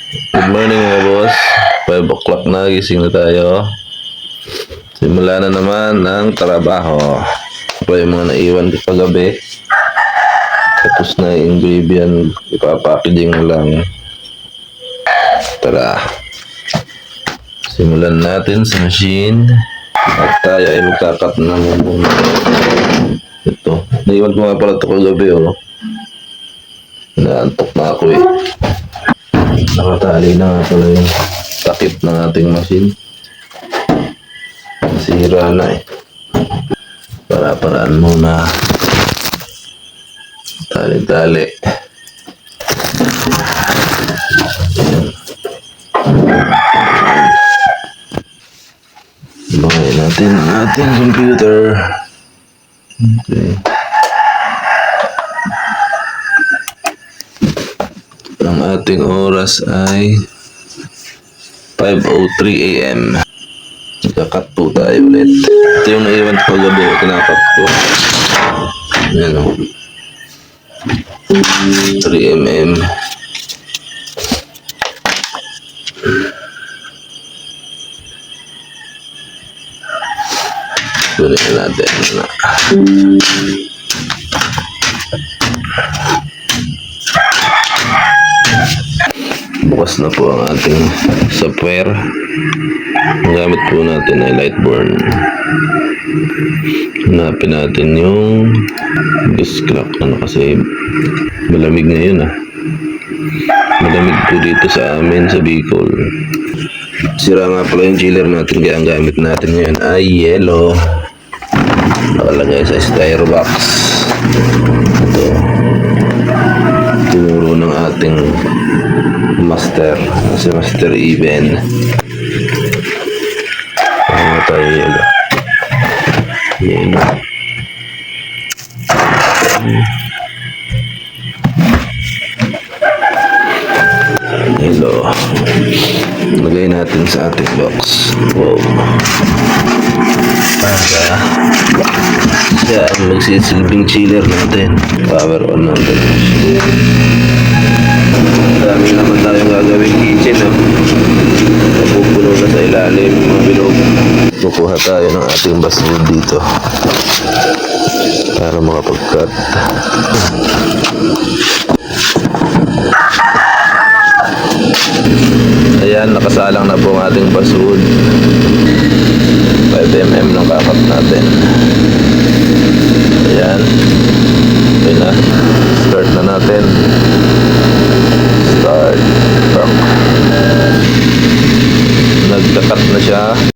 Good morning mga boss. 5 o'clock na, gising na tayo. Simula na naman ng trabaho. Ito yung mga naiwan ko kagabi. Tapos na yung ingredient, ipapackaging lang. Tara. Simulan natin sa machine. At tayo ay magkakat na muna. Ito. Naiwan ko nga pala ito kagabi, oh. Naantok na ako eh. Nakatali na nga pala yung takip ng ating machine. Sira na eh. Para-paraan muna. Tali-tali. Bangay natin ang ating computer. Okay. Ang ating oras ay 5:03 AM. Nagkakat po tayo ulit. Ito yung naiwan ko gabi. Kinakat ko. Ayan o. 3 mm. Kunin natin na. Bukas na po ang ating software. Ang gamit po natin ay Lightborn. Hanapin natin yung disk lock. Kasi malamig ngayon ah. Malamig po dito sa amin sa Bicol. Sira nga pala yung chiller natin, kaya ang gamit natin ngayon ay yellow. Nakalagay sa styro box. Ito. Tinuro ng ating master, si Master Even. Ano tayo yelo? Yelo. Yelo. Lagay natin sa ating box. Wow. Para siya ang magsisilbing chiller natin. Power on natin. Dami naman tayong gagawing kitchen, no? Mapupuno na sa ilalim mga bilog. Kukuha tayo ng ating basura dito para makapag-cut. Ayan, nakasalang na po ang ating basura. 5 mm ng kakat natin. Ayan. Okay na. Start na natin. Start. Nagkakat na siya.